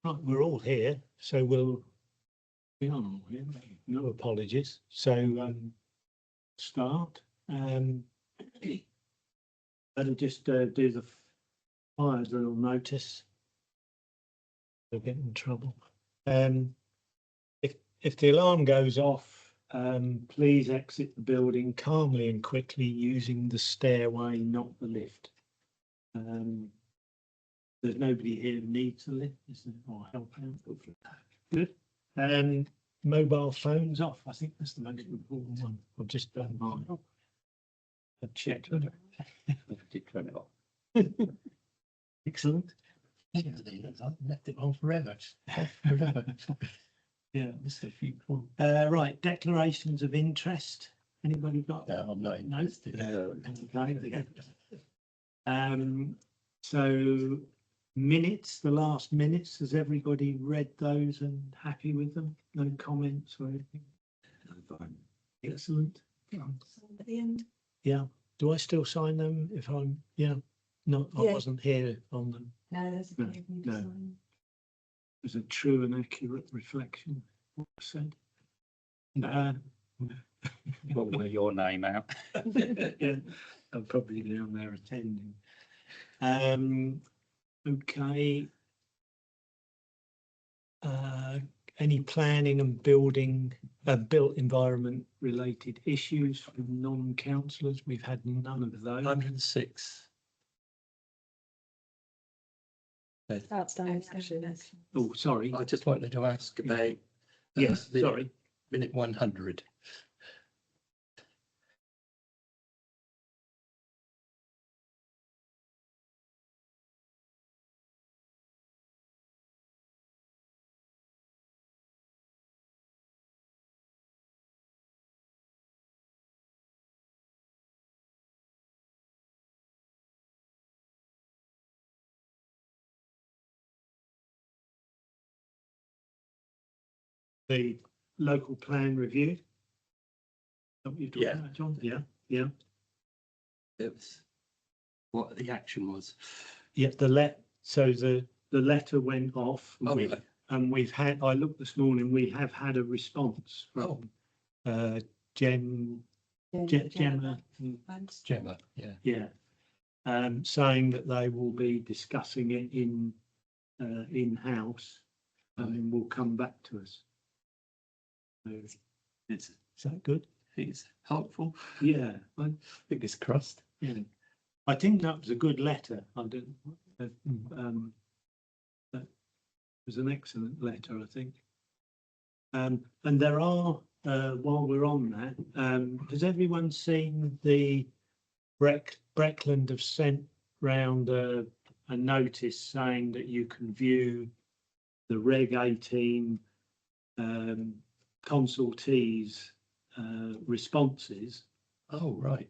Right, we're all here, so we are all here. No apologies. So start. I'll just do the fire drill notice. We'll get in trouble. If the alarm goes off, please exit the building calmly and quickly using the stairway, not the lift. There's nobody here who needs a lift, is there? Or help out. Good. Mobile phones off. I think that's the most important one. I've just done mine. I've checked. Did turn it off. Excellent. I left it on forever. Yeah, just a few. Right, declarations of interest. Anybody got? No, I'm not interested. No. Okay. So minutes, the last minutes, has everybody read those and happy with them? No comments or anything? No, fine. Excellent. At the end. Yeah. Do I still sign them if I'm, yeah, no, I Yeah. wasn't here on them. No, there's a No, few of them no. to sign. As a true and accurate reflection of what I said. Well, with your name out. Yeah, I'm probably down there attending. Okay. Any planning and building, built environment related issues from non-councillors? We've had none of those. 106. Outstanding discussions. Oh, sorry. I just wanted to ask about Yes, the sorry. minute 100. The local plan review. What you're talking Yeah. about, John? Yeah, yeah. It was what the action was. Yeah, so the letter went off. Oh, we- right. And we've had, I looked this morning, we have had a response from Gemma, Gemma, yeah. yeah, saying that they will be discussing it in-house and then will come back to us. So, Is that good? it's helpful. Yeah, Fingers crossed. yeah. I think that was a good letter. I don't, that was an excellent letter, I think. And there are, while we're on that, has everyone seen the Breckland have sent round a notice saying that you can view the Reg 18 consultees responses, Oh, right.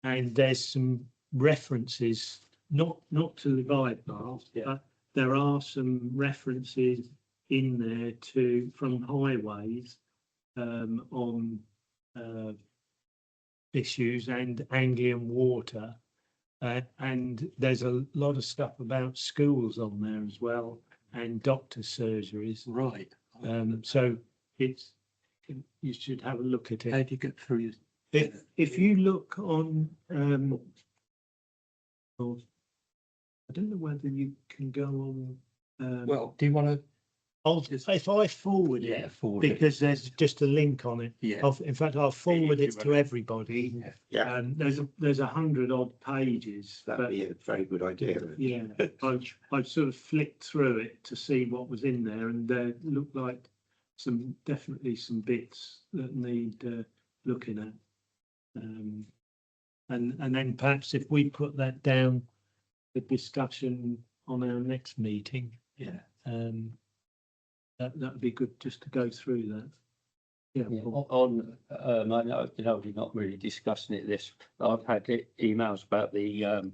and there's some references, not to the bypass, Yeah. but there are some references in there from highways on issues and Anglian water, and there's a lot of stuff about schools on there as well, and doctor surgeries. Right. So you should have a look at How it. do you get through? If you look on, I don't know whether you can go on. Well, do you want to? If I forward it, Yeah, forward it. because there's just a link on it. Yeah. In fact, I'll forward it you to want everybody. Yeah. There's 100 odd pages. That'd be a very good idea. Yeah, I've sort of flicked through it to see what was in there, and there looked like definitely some bits that need looking at. And then perhaps if we put that down, the discussion on our next meeting, Yeah. that'd be good just to go through that. Yeah. Paul. On, I know, we're not really discussing it this, but I've had emails about the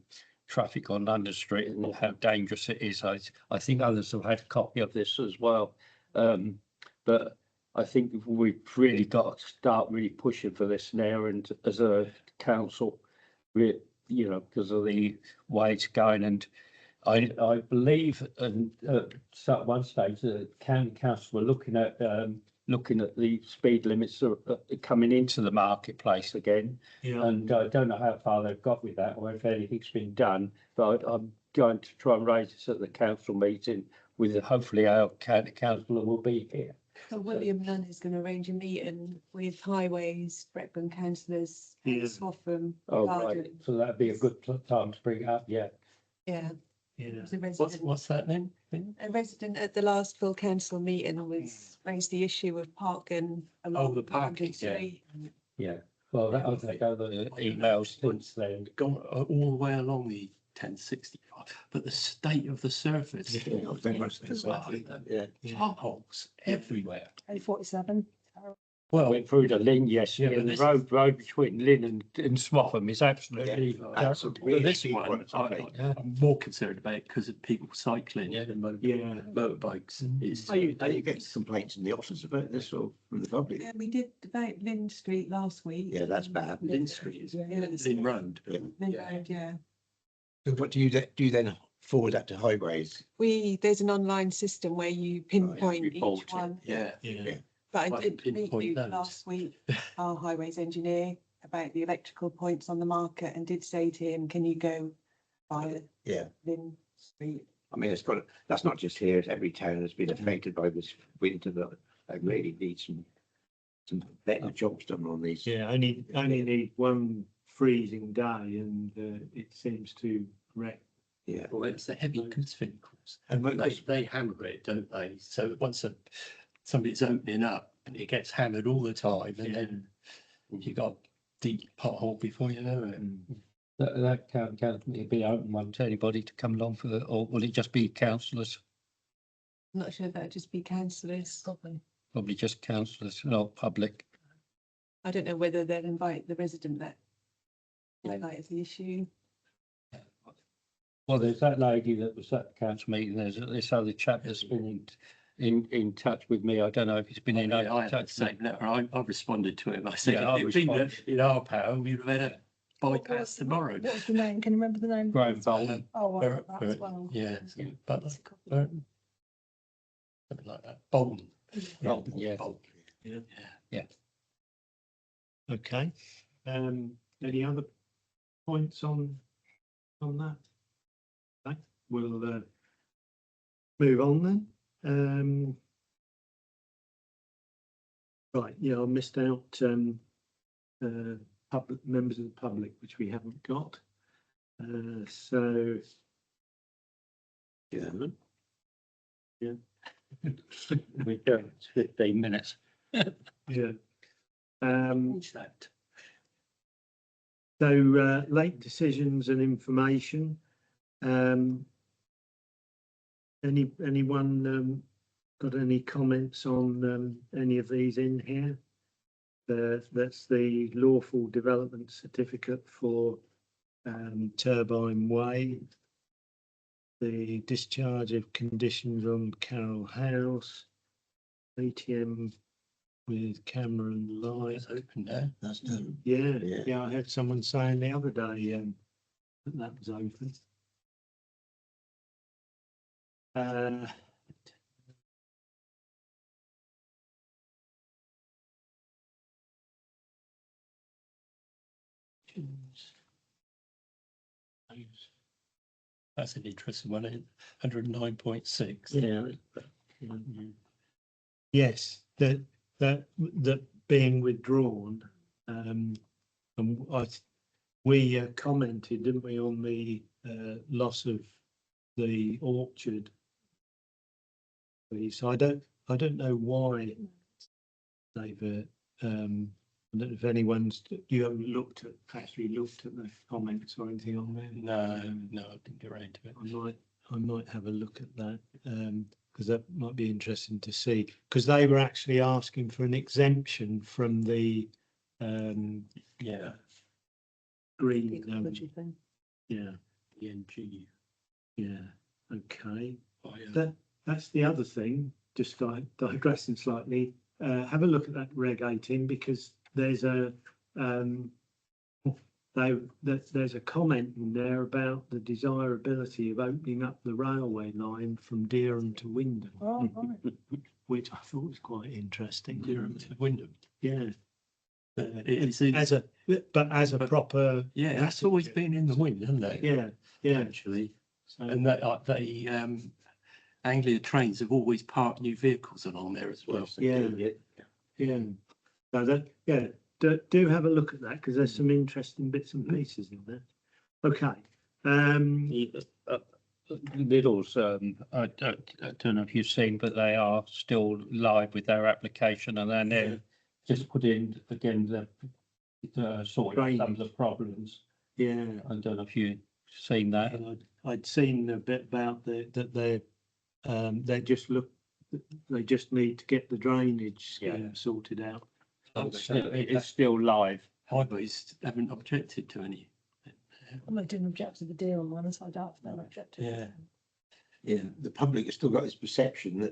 traffic on London Street and how dangerous it is. I think others have had a copy of this as well. But I think we've really got to start really pushing for this now, and as a council, because of the way it's going, and I believe, and so at one stage, the county council were looking at the speed limits coming into the marketplace again. Yeah, And I don't know how far they've got with that or if anything's been done, but I'm going to try and raise this at the council meeting with hopefully our county councillor will be here. So William Nunn is going to arrange a meeting with highways, Brecon councillors, and Yeah. Swaffham Oh, right. Garden. So that'd be a good time to bring it up. Yeah. Yeah, yeah. there's a resident. What's that then? A resident at the last full council meeting was raised the issue of parking along the parking, London Street. Yeah. Well, that I've had other emails since then. Gone all the way along the 1065, but the state of the surface. Yeah. Potholes everywhere. A47. Well, went through the Lynn yesterday, Yeah, and but the this- road between Lynn and Swaffham is absolutely. That's a But really this steep one, okay. I'm more concerned about it because of people cycling Yeah. and Yeah. motorbikes. It's, Are you getting complaints in the office about this or from the public? Yeah, we did debate Lynn Street last week. Yeah, that's bad. Lynn Street is Yeah. Lynn Road. Lynn Road, yeah. So what do you then forward that to highways? There's an online system where you pinpoint Report each it. one. Yeah. Yeah. But I Well, did meet pinpoint you those. last week, our highways engineer, about the electrical points on the market and did say to him, can you go via Yeah, Lynn Street? I mean, that's not just here, every town has been affected by this winter, that I really need some better jobs done on these. Yeah, only need one freezing day and it seems to wreck. Yeah. Well, it's the heavy goods vehicles. And They hammer it, don't they? So once somebody's opening up and it gets hammered all the time, and then you got deep pothole before you know it. That can't be open one to anybody to come along for the, or will it just be councillors? I'm not sure if that'd just be councillors. Probably just councillors, not public. I don't know whether they'll invite the resident that highlighted the issue. Well, there's that lady that was at the council meeting. There's this other chap that's been in touch with me. I don't know if he's been in I had the touch. same letter. I responded to him. I said, Yeah, I if it had been responded. in our power, we'd have had a bypass tomorrow. What was the name? Can you remember the name? Graham Bolton. Oh, well, Bur- that's Bur- well. yeah, but It's a copy. Burton. Something like that. Bolton. Bolton, yeah. Bolton. Okay. Any other points on that? Okay, we'll move on then. Right, yeah, I missed out public members of the public, which we haven't got. So Yeah. We go, it's 15 minutes. yeah. What's that? So late decisions and information. Anyone got any comments on any of these in here? That's the lawful development certificate for Turbine Way. The discharge of conditions on Carroll House. ATM with camera and light. It's open now. That's done. Yeah, Yeah. yeah, I heard someone saying the other day that was open. That's an interesting one, 109.6. Yeah. Yes, that being withdrawn, and we commented, didn't we, on the loss of the orchard. So I don't know why they've I don't know if you haven't actually looked at the comments or anything on there. No, I didn't get around to it. I might have a look at that, because that might be interesting to see, because they were actually asking for an exemption from the Yeah, green, Ecology thing. yeah, ENG. yeah, okay. I, That's the other thing, just digressing slightly, have a look at that Reg 18, because there's there's a comment in there about the desirability of opening up the railway line from Dereham to Windham, Oh, right. which I thought was quite interesting. Durham to Wyndham. Yeah, It's, as a proper, yeah, that's always been in the wind, hasn't it? yeah. Actually, So, and that Anglia trains have always parked new vehicles along there as well. Yeah. yeah. So that, yeah, do have a look at that because there's some interesting bits and pieces in there. Okay. Lidl's, I don't know if you've seen, but they are still live with their application, and then they're just put in again the sort of some of the problems. Yeah. I don't know if you've seen that. And I'd seen a bit about that they just need to get the drainage scheme sorted out. It's still live. Highways haven't objected to any. Well, they didn't object to the deal one, so I doubt if they'll object to it. Yeah, the public has still got this perception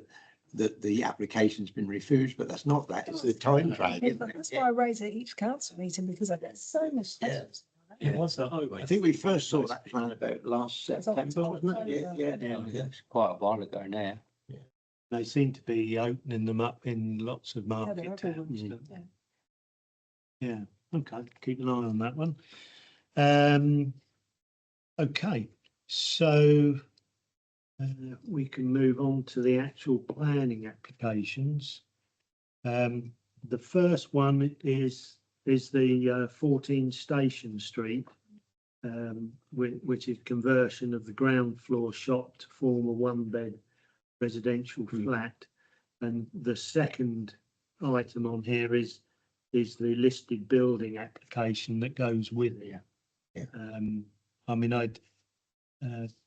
that the application's been refused, but that's not that, it's the time drag. Yeah, isn't but it? that's why I raise it at each council meeting, because I get so much. questions. It was the highway. I think we first saw that plan about last It's September, wasn't it? October. Yeah. It's quite a while ago now. They seem to be opening them up in lots of Yeah, market they're towns. everywhere. don't they? Yeah. Yeah, okay, keep an eye on that one. Okay, so we can move on to the actual planning applications. The first one is the 14 Station Street, which is conversion of the ground floor shop to form a one-bed residential flat. And the second item on here is the listed building application that goes with it. Yeah. I mean,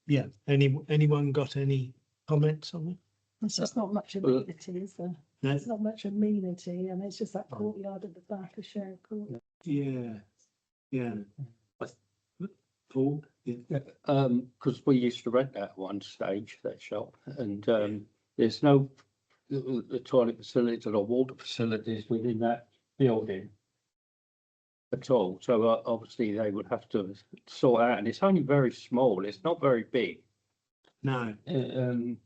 yeah, anyone got any comments on it? It's just not much amenity, is there? No? It's not much amenity, and it's just that courtyard at the back, a shared courtyard. Yeah. Paul? Yeah. Because we used to rent that at one stage, that shop, and there's no the toilet facilities or water facilities within that building at all. So obviously they would have to sort out, and it's only very small. It's not very big. No, You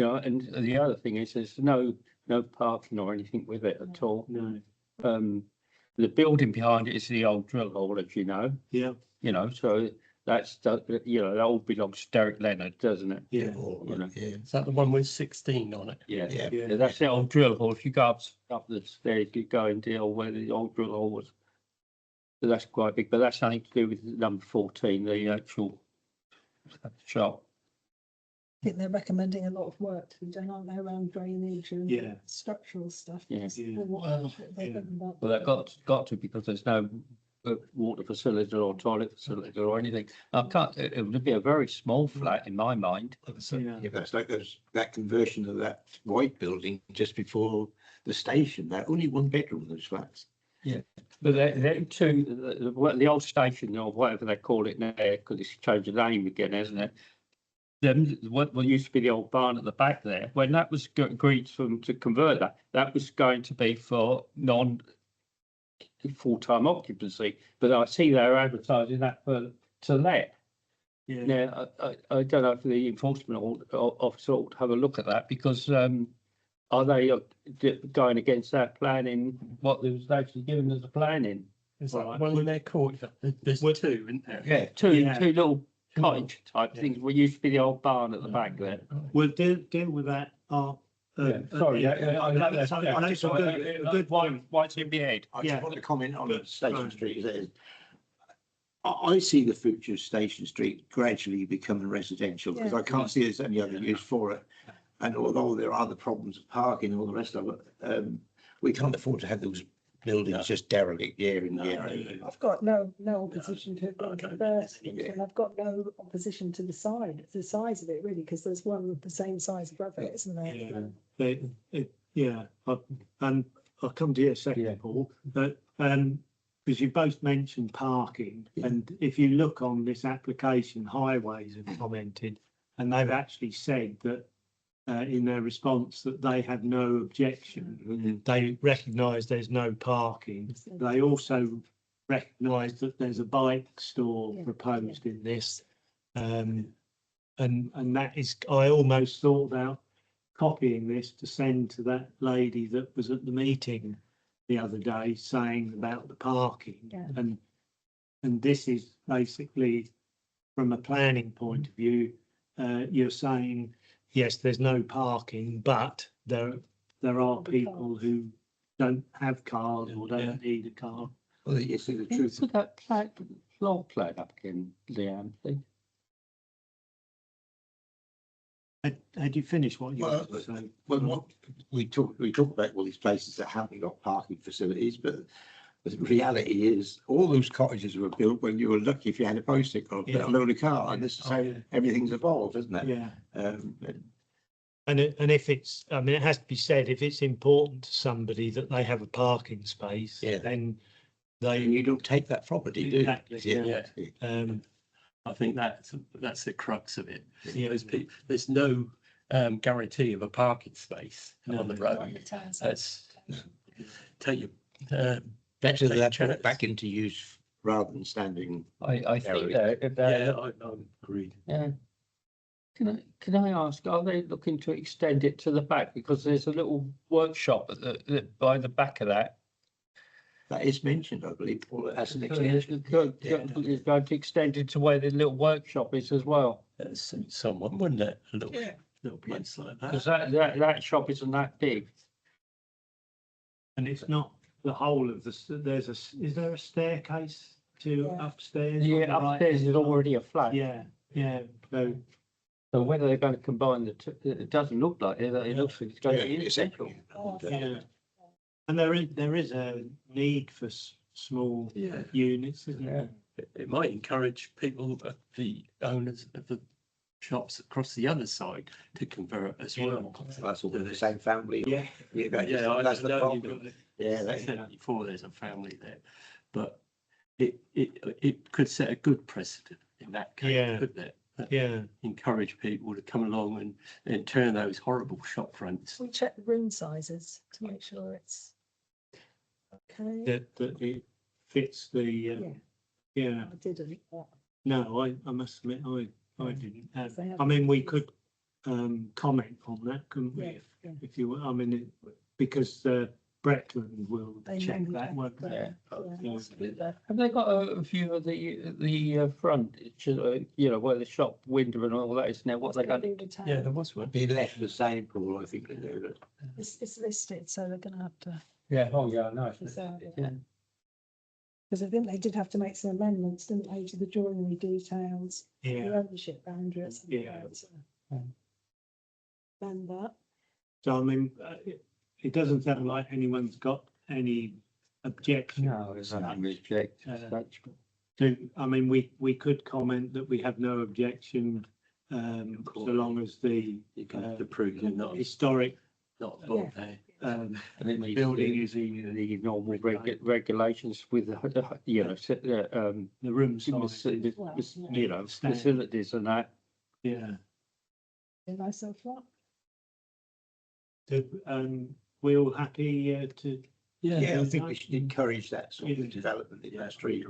know, and the other thing is there's no parking or anything with it at all. no, The building behind it is the old drill hall, as you know. yeah, You know, so that's you know, that all belongs to Derek Leonard, doesn't it? yeah, You know. Is that the one with 16 on it? Yeah, Yeah. yeah. that's the old drill hall. If you go up the stairs, you go and deal where the old drill hall was. So that's quite big, but that's nothing to do with number 14, the actual shop. I think they're recommending a lot of work to be done, aren't they, around drainage and Yeah. structural stuff. Yeah. Yeah. Or what Well, they're yeah. thinking about. Well, that got to, because there's no water facility or toilet facility or anything. I can't, it would be a very small flat in my mind. Yeah. Yeah, that's like that conversion of that white building just before the station, that only one bedroom, those flats. But they're two, the old station or whatever they call it now, because it's changed the name again, hasn't it? Then what used to be the old barn at the back there, when that was agreed to convert that was going to be for full-time occupancy, but I see they're advertising that to let. Yeah, Now, I don't know if the enforcement officer ought to have a look at that, because are they going against that planning, what was actually given as a planning? Is that Right. one in their court? There's Well- two, isn't there? Yeah, two Yeah. little cottage type Yeah. things, what used to be the old barn at the back there. we'll deal with that. Sorry, I know that's. I know it's a good point. Why's in my head? I Yeah. just want to comment on Good. Station Right. Street. I see the future of Station Street gradually becoming residential because I can't see there's any other use for it. And although there are the problems of parking and all the rest of it, we can't afford to have those buildings just derelict year in year out. I've got no opposition to it being converted, and I've got no opposition to the size of it really, because there's one the same size above it, isn't there? Yeah, and I'll come to you a second, Yeah. Paul, but, because you both mentioned parking, and if you look on this application, Highways have commented, and they've actually said that in their response that they have no objection. They recognise there's no parking. They also recognise that there's a bike store Yeah, proposed in this. And that is, I almost thought about copying this to send to that lady that was at the meeting the other day saying about the parking. Yeah. And this is basically, from a planning point of view, you're saying, yes, there's no parking, but there are be people who don't have cars or don't need a car. Well, you see the Can you truth. put that floor plan up again, Leanne, please? Had you finished what you Well, wanted to say? Well, what we talk about all these places that haven't got parking facilities, but the reality is all those cottages were built when you were lucky if you had a bicycle, Yeah. let alone a car. And this is how everything's evolved, isn't it? Yeah. And And if it's, I mean, it has to be said, if it's important to somebody that they have a parking space, Yeah. then and they, you don't take that property, do you? Exactly, yeah. Yeah. I think that's the crux of it. Yeah. There's no guarantee of a parking space on the No. road. That's take your Better Take that put chance. it back into use rather than standing. I think Yeah, I'm agreed. yeah. Can I ask, are they looking to extend it to the back? Because there's a little workshop by the back of that. That is mentioned, I believe, Paul, as an It's extension. going to extend it to where the little workshop is as well. That'd suit someone, wouldn't it? A little place like Because that. that shop isn't that big. and it's not the whole of is there a staircase to Yeah. upstairs? on Yeah, the right upstairs hand is side? already a flat. Yeah, so, So whether they're going to combine the two, it doesn't look like it. It looks like it's going to be it's central. yeah. And there is a need for small Yeah. units, isn't Yeah. there? It might encourage people, the owners of the shops across the other side to convert as well. That's all the same family. Yeah. Yeah, I That's the know you've problem. got it. Yeah, I said before, there's a family there, but it could set a good precedent in that Yeah. case, couldn't it? Yeah, Encourage people to come along and turn those horrible shop fronts. We check the room sizes to make sure it's okay. that it fits the, Yeah, yeah, I didn't. no, I must admit, I didn't have, They have- I mean, we could comment on that, couldn't we? Yeah, yeah. If you, I mean, because Breckland will They check normally that, check won't they? Yeah. Yeah. Have they got a view of the front, you know, where the shop window and all that is now? What they got? Yeah, there was one. Be left the same, Paul, I think. It's listed, so they're gonna have to Yeah, oh yeah, no. preserve it. Yeah. Because I think they did have to make some amendments, didn't they, to the joinery details, the Yeah, ownership boundaries. Yeah. And that, so I mean, it doesn't sound like anyone's got any objection. No, there's nothing reject. Such. I mean, we could comment that we have no objection, so long as the You can have to prove you're not historic, involved there. And it means building is the normal regulations with the, you know, the room size. Well, you know, facilities and that. Yeah, nice so far. so, we all happy to, Yeah, I think we should encourage that sort of development in that street.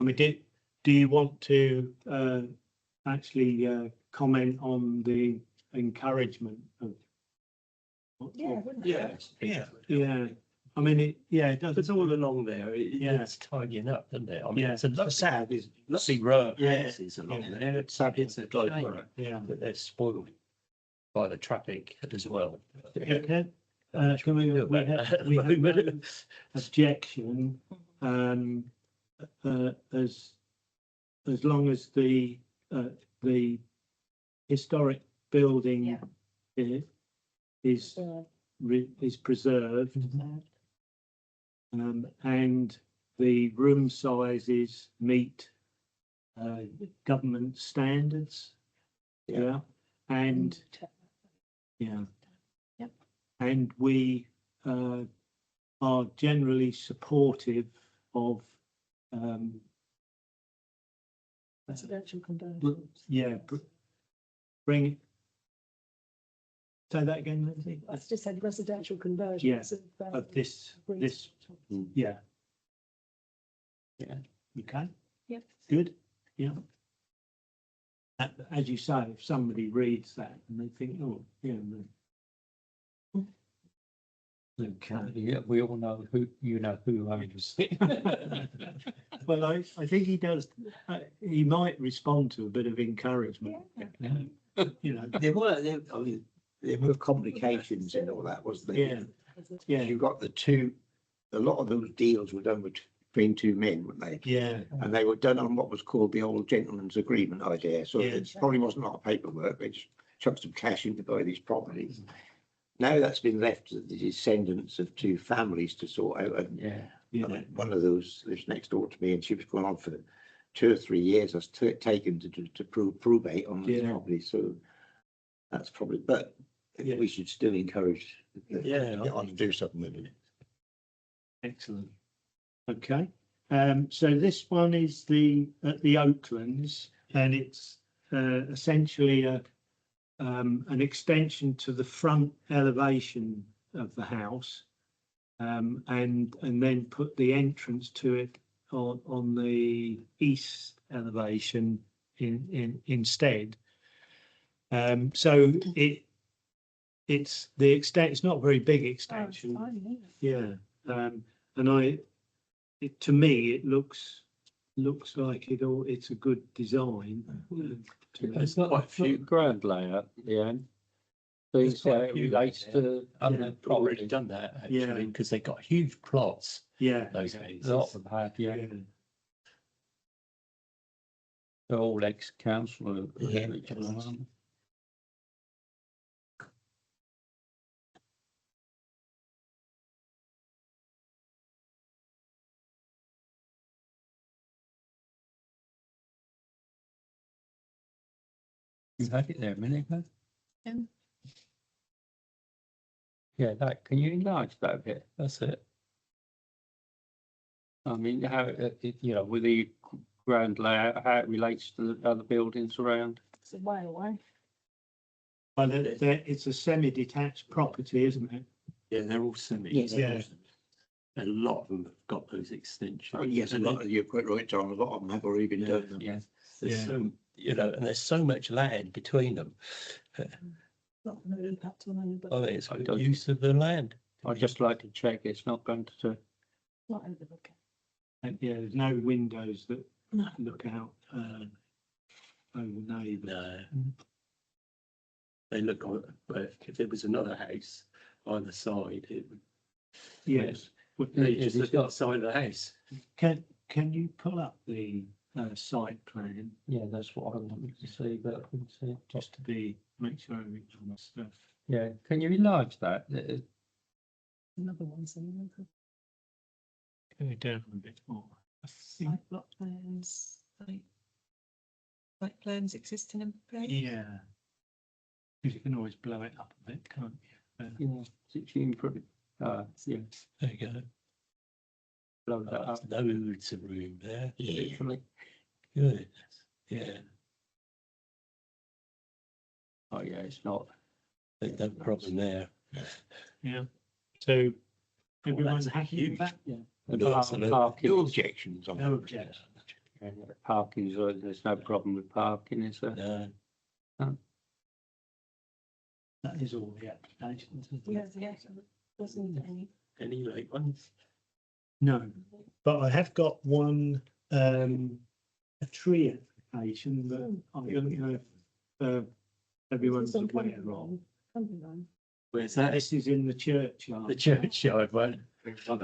I mean, do you want to actually comment on the encouragement of? Yeah, wouldn't Yeah. it? Yeah, I mean, it does. It's all along there. Yeah. It's tidying up, isn't it? I mean, Yeah. it's a lovely, Sad, is lovely row of Yeah. houses along Yeah. there. It's a shame Yeah. that they're spoiled by the traffic as well. Okay, can we have no objection, as long as the historic building Yeah. is preserved, and the room sizes meet government standards. Yeah, and yeah. Yep. And we are generally supportive of Residential conversions. yeah, bring. Say that again, Lindsay. That's just said residential conversions. of this, yeah, Okay, Yep. good, yeah. As you say, if somebody reads that and they think, oh, yeah. Okay. Yeah, we all know who, you know who owns it. Well, I think he does, he might respond to a bit of encouragement. You know, I mean, there were complications and all that, wasn't there? yeah, yeah, You've got a lot of those deals were done between two men, weren't they? yeah, And they were done on what was called the old gentleman's agreement idea. So Yeah. it probably wasn't a lot of paperwork. They just chucked some cash in to buy these properties. Now that's been left to the descendants of two families to sort out. And Yeah, yeah, one of those lives next door to me, and she was going on for 2 or 3 years. I was taken to prove probate on the Yeah. property. So that's probably, but Yeah. we should still encourage. Yeah, Get on to do something with it. excellent. Okay, so this one is at the Oaklands, and it's essentially an extension to the front elevation of the house, and then put the entrance to it on the east elevation instead. So it's the extent. It's not a very big Oh, it's extension. fine, isn't it? Yeah, and to me, it looks like it's a good design. To me. it's not Quite a a few. ground layout, yeah. Things quite a that few relates there. to And other they've already property. done that Yeah. actually, because they got huge plots, Yeah, those A houses. lot of them have, yeah. yeah, They're all ex-council. Yeah. You had it there a minute ago. Yeah. Yeah, that, can you enlarge that a bit? That's it. I mean, how, you know, with the ground layout, how it relates to the other buildings around. It's a way away. well, it's a semi-detached property, isn't it? Yeah, they're all semis. Yes. Yeah. A lot of them have got those extensions. Oh, yes, a lot of, you're quite right, John. A lot of them have already been done. Yeah, There's Yeah. so, and there's so much land between them. Not no impact on anybody. Oh, it's I good don't- use of the land. I'd just like to check it's not going to, Not overlooking. And yeah, there's no windows that No. look out over neighbours. No. They look, but if it was another house either side, it would. Yes. They It- just it's look at the got- side of the house. Can you pull up the site plan yeah, that's what I wanted to see, but I couldn't see it. just to make sure everything's on the stuff? Yeah, can you enlarge that? Another one, so you know, Go down a bit more. I think, Site block plans, site plans existing in place. yeah. Because you can always blow it up a bit, can't you? Yeah, 16 foot, yeah, There you go. blow that That's up. loads of room there. Literally. Good. Yeah, Oh, yeah, it's not. there's no problem there. Yeah. So Oh, everyone's that's happy huge. with that? Yeah. No, absolutely. Parking, No objections on No that. objection. parking, there's no problem with parking, is there? No, That is all the applications. isn't it? yes, yes, wasn't any. any late ones? No, but I have got one, a tree application that I don't know if everyone's It's on aware Company of. Line, Company Line. Where's that? This is in the churchyard. The churchyard one.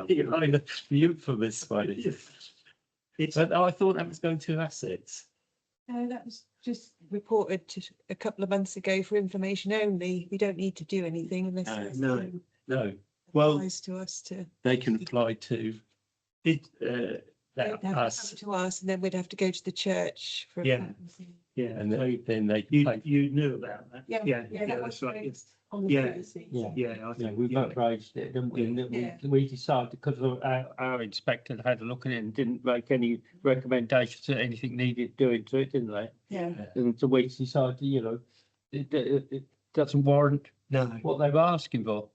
You know, the infamous one. It's, But I thought that was going to assets. No, that was just reported a couple of months ago for information only. We don't need to do anything unless it's No. No, well, advised to us to. they can apply to, it, They'd that have to come us, to us and then we'd have to go to the church for. a Yeah. plan. yeah, and so then they you, pay. you knew about that? Yeah, Yeah, yeah, that that's was right. raised. On the Yeah. previous Yeah. Yeah, I Yeah, think, we yeah. both raised it, didn't we? And then Yeah. we decided, because our inspector had a look at it and didn't make any recommendations that anything needed doing to it, didn't they? Yeah, And so we decided, you know, it doesn't warrant No, what they were asking for.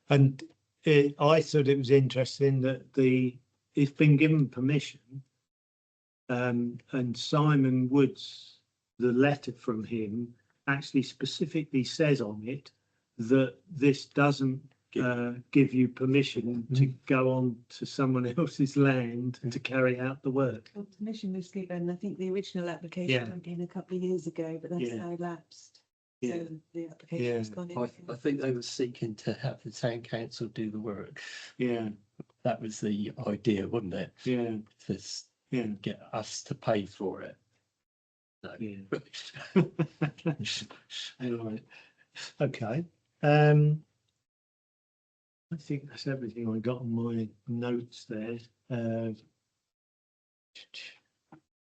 and I thought it was interesting that it's been given permission And Simon Woods, the letter from him actually specifically says on it that this doesn't give you permission to go on to someone else's land to carry out the work. Well, permission was given, I think the original application went in a couple of years ago, but that's now lapsed. Yeah. So the application's gone in. I think they were seeking to have the town council do the work. Yeah, That was the idea, wasn't it? yeah, To yeah, get us to pay for it. No. yeah. Anyway, okay. I think that's everything I got on my notes there.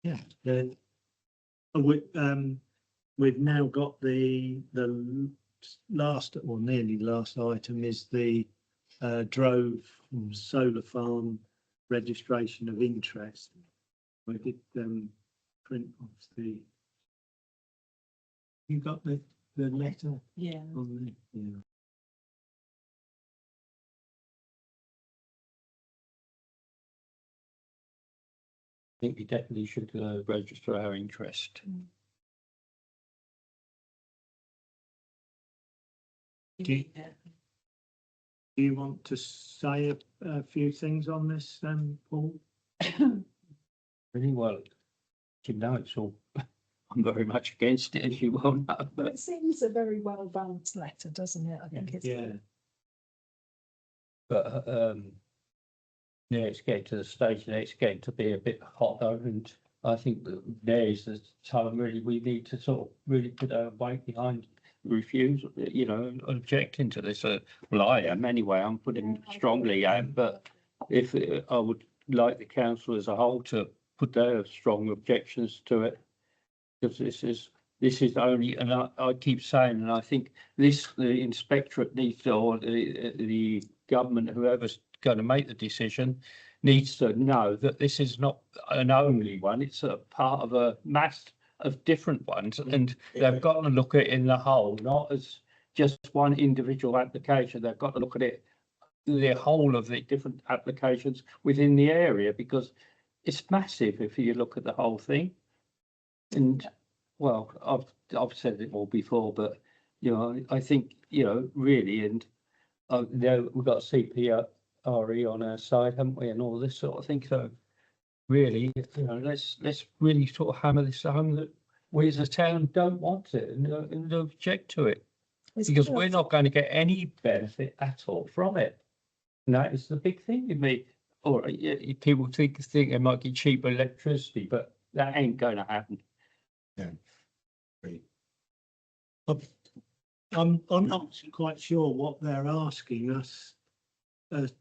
Yeah, then we've now got the last or nearly last item is the Drove solar farm registration of interest. I did print off the. You got the letter Yeah. on there? Yeah. I think we definitely should register our interest. Do you want to say a few things on this, Paul? Really well, you know, it's all, I'm very much against it, as you well know, But but it seems a very well balanced letter, doesn't it? I think it's. Yeah, but yeah, it's getting to the stage now, it's getting to be a bit hotter, and I think that there is the time really we need to sort of really put our weight behind refuse, you know, objecting to this. Well, I am anyway, I'm putting strongly out, but if I would like the council as a whole to put their strong objections to it, because this is only, and I keep saying, and I think the inspectorate needs to, or the government, whoever's going to make the decision, needs to know that this is not an only one, it's a part of a mass of different ones, and they've got to look at it in the whole, not as just one individual application. They've got to look at it, the whole of the different applications within the area, because it's massive if you look at the whole thing. And well, I've said it all before, but you know, I think, you know, really, and there we've got CPRE on our side, haven't we, and all this sort of thing. So really, you know, let's really sort of hammer this home that we as a town don't want it and object to it, because we're not going to get any benefit at all from it. And that is the big thing with me. Or people think they might get cheaper electricity, but that ain't going to happen. I'm not quite sure what they're asking us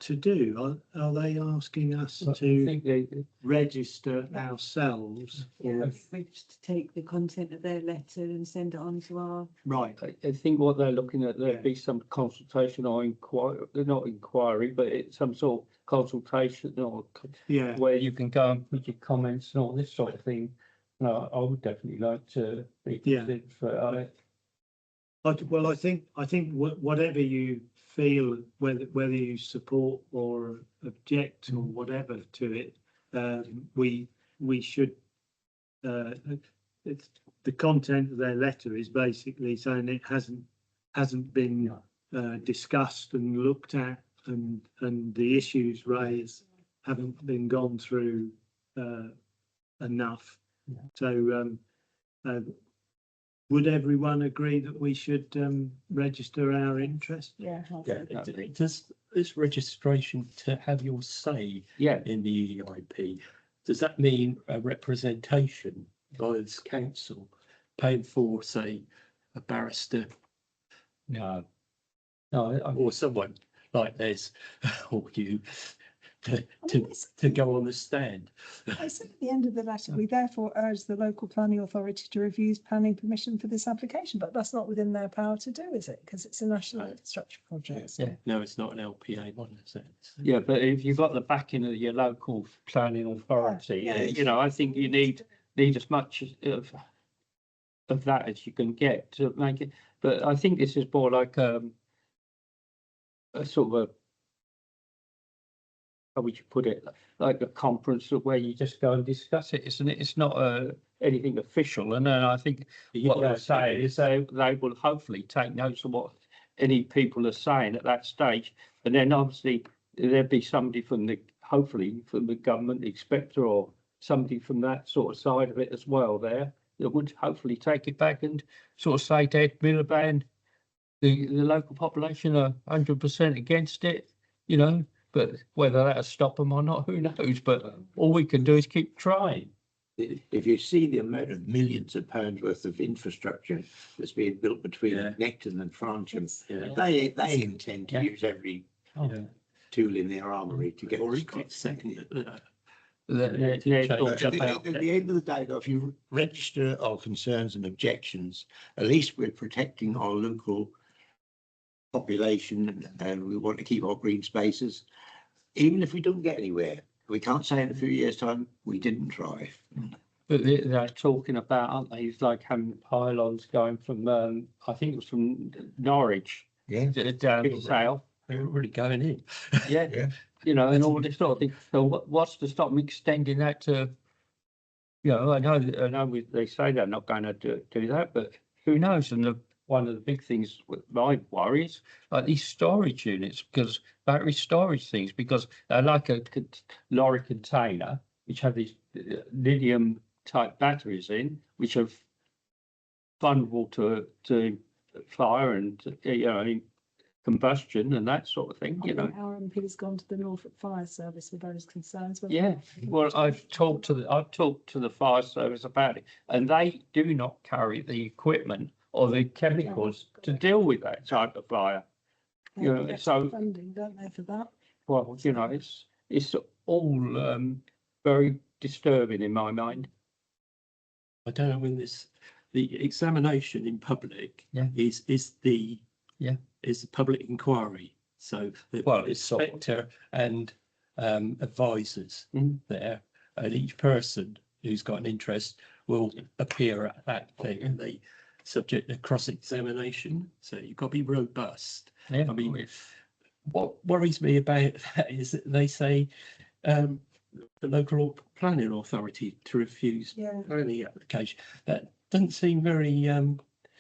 to do. Are they asking us I to think they, register ourselves? Yeah, we just take the content of their letter and send it on to our. Right. I think what they're looking at, there'd Yeah. be some consultation or inquiry, not inquiry, but it's some sort of consultation or Yeah. where you can go and put your comments and all this sort of thing. No, I would definitely like to be Yeah. considered for it. Well, I think whatever you feel, whether you support or object or whatever to it, we should. It's the content of their letter is basically saying it hasn't been discussed and looked at, and the issues raised haven't been gone through enough. Yeah. So would everyone agree that we should register our interest? Yeah. Yeah, does this registration to have your say Yeah, in the EIP, does that mean a representation by this council paying for, say, a barrister no, no, or someone like this, or you, to go on the stand? I said at the end of the letter, we therefore urge the local planning authority to refuse planning permission for this application, but that's not within their power to do, is it? Because it's a national infrastructure project. So. Yeah. No, it's not an LPA one, is it? yeah, but if you've got the backing of your local planning authority, Yeah. you know, I think you need as much of that as you can get to make it. But I think this is more like a sort of how would you put it, like a conference where you just go and discuss it, isn't it? It's not anything official. And then I think what they're saying is they will hopefully take notes of what any people are saying at that stage. And then obviously there'd be somebody from hopefully from the government inspector or somebody from that sort of side of it as well there that would hopefully take it back and sort of say to Ed Miliband, the local population are 100% against it, you know, but whether that'll stop them or not, who knows? But all we can do is keep trying. If you see the amount of millions of pounds worth of infrastructure that's being built between Necton and Francham, they intend to use every tool in their armoury to get They're At the end of the day, though, if you register our concerns and objections, at least we're protecting our local population and we want to keep our green spaces. Even if we don't get anywhere, we can't say in a few years' time, we didn't try. But they're talking about, aren't they? It's like having pylons going from, I think it was from Norwich down south. They're already going in. Yeah. You know, and all this sort of thing. So what's to stop them extending that to, you know, I know they say they're not going to do that, but who knows? And one of the big things with my worries, like these storage units, because battery storage things, because they're like a lorry container, which have these lithium type batteries in, which are vulnerable to fire and, you know, combustion and that sort of thing, you know. Our MP's gone to the Norfolk Fire Service with those concerns. Yeah, well, I've talked to the fire service about it, and they do not carry the equipment or the chemicals to deal with that type of fire. You know, so funding, don't they, for that? well, you know, it's all very disturbing in my mind. I don't know when the examination in public is the public inquiry. So the inspector and advisors there, and each person who's got an interest will appear at that thing, and they subject to cross-examination. So you've got to be robust. Yeah. I mean, what worries me about that is that they say the local planning authority to refuse planning application. That doesn't seem very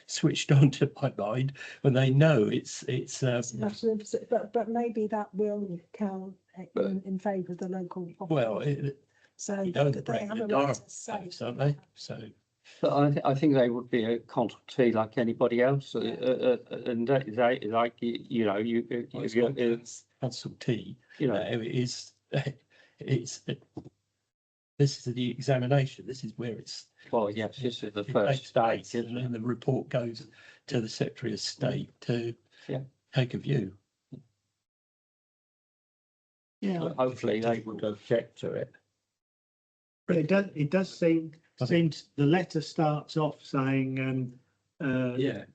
switched on to my mind when they know it's but maybe that will count in favour of the local population. well so you know, they have a the right to say, aren't they? So But I think they would be a consultee like anybody else, and they like you know consultee, you know it's this is the examination. This is where it's well yes, this is the first stage, and then the report goes to the Secretary of State to take a view. Yeah, hopefully they would object to it. but it does seem the letter starts off saying they're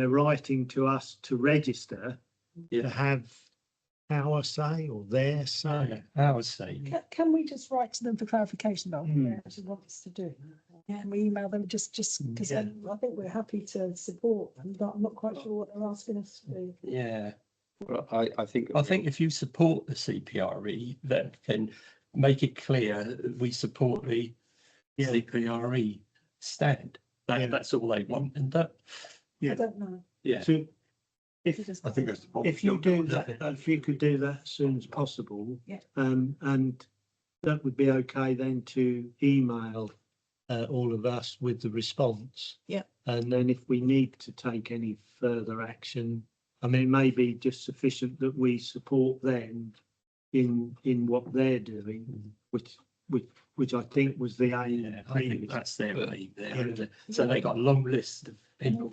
writing to us to register to have our say or their say. Our say. Can we just write to them for clarification about what they actually want us to do? Can we email them just because I think we're happy to support them, but I'm not quite sure what they're asking us to do. Yeah. Well, I think if you support the CPRE, that can make it clear that we support the CPRE stand. That's all they want, and that. I don't know. Yeah. So I think that's the problem. if you do that, if you could do that as soon as possible, and that would be okay then to email all of us with the response. Yeah. And then if we need to take any further action, I mean, it may be just sufficient that we support them in what they're doing, which I think was the aim. Yeah, I think that's their aim there. So they got a long list of people,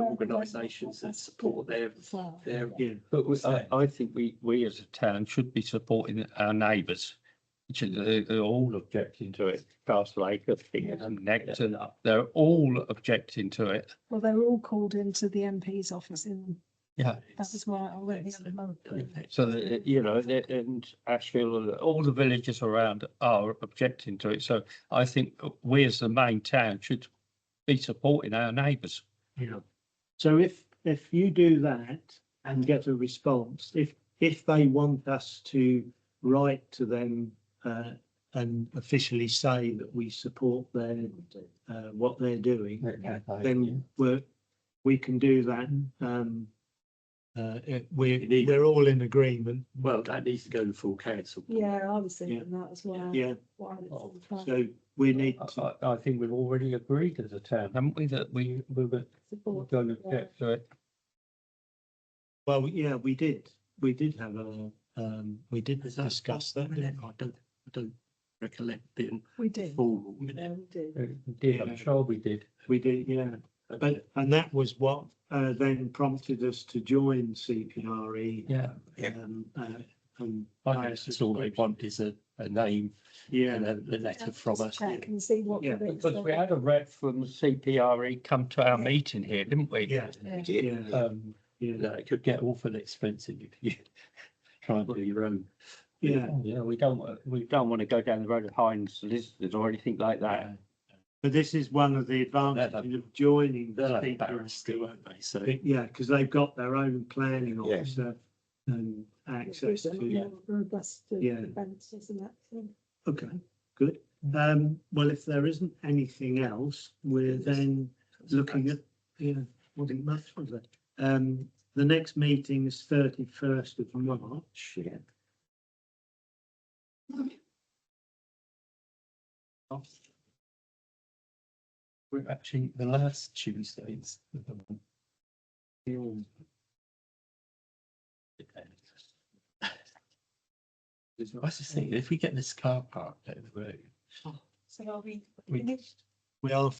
organisations that support their. But I think we as a town should be supporting our neighbours, which are all objecting to it. Castlelake, and Necton, they're all objecting to it. Well, they were all called into the MP's office that Yeah. was why I went the other month. So, you know, and Ashfield, all the villages around are objecting to it. So I think we as the main town should be supporting our neighbours. Yeah. So if you do that and get a response, if they want us to write to them and officially say that we support their what they're doing, then we can do that. We're all in agreement. Well, that needs to go to full council. Yeah, I was thinking that as well. Yeah, Why it's all fine. so we need to, I think we've already agreed as a town, haven't we, that we were Support, going to yeah. get to it. well, yeah, we did have a, we did discuss that, didn't we? I don't recollect being We did. formal. Yeah, we did. We did, I'm sure we did. We did, yeah. But, and that was what then prompted us to join CPRE. Yeah. And I guess it's all they want is a name yeah, and a letter from us. Check and see what. Yeah, critics Because we they- had a rep from CPRE come to our Yeah. meeting here, didn't we? yeah, Yeah. yeah, You yeah, know, it could get awful expensive if you try and do your own. yeah. Yeah, we don't want to go down the road of hiring solicitors or anything like that. But this is one of the advantages of joining They'll have CPRE. barristers, won't they? So Yeah, because they've got their own planning Yeah. officer and access It's a to. more robust Yeah. defence, isn't it? So, Okay, good. Well, if there isn't anything else, we're then looking at, yeah, wasn't much, was it? The next meeting is 31st of March. Yeah. we're actually the last Tuesdays of the month. I was just thinking, if we get this car parked over the road, so are we We- finished? We are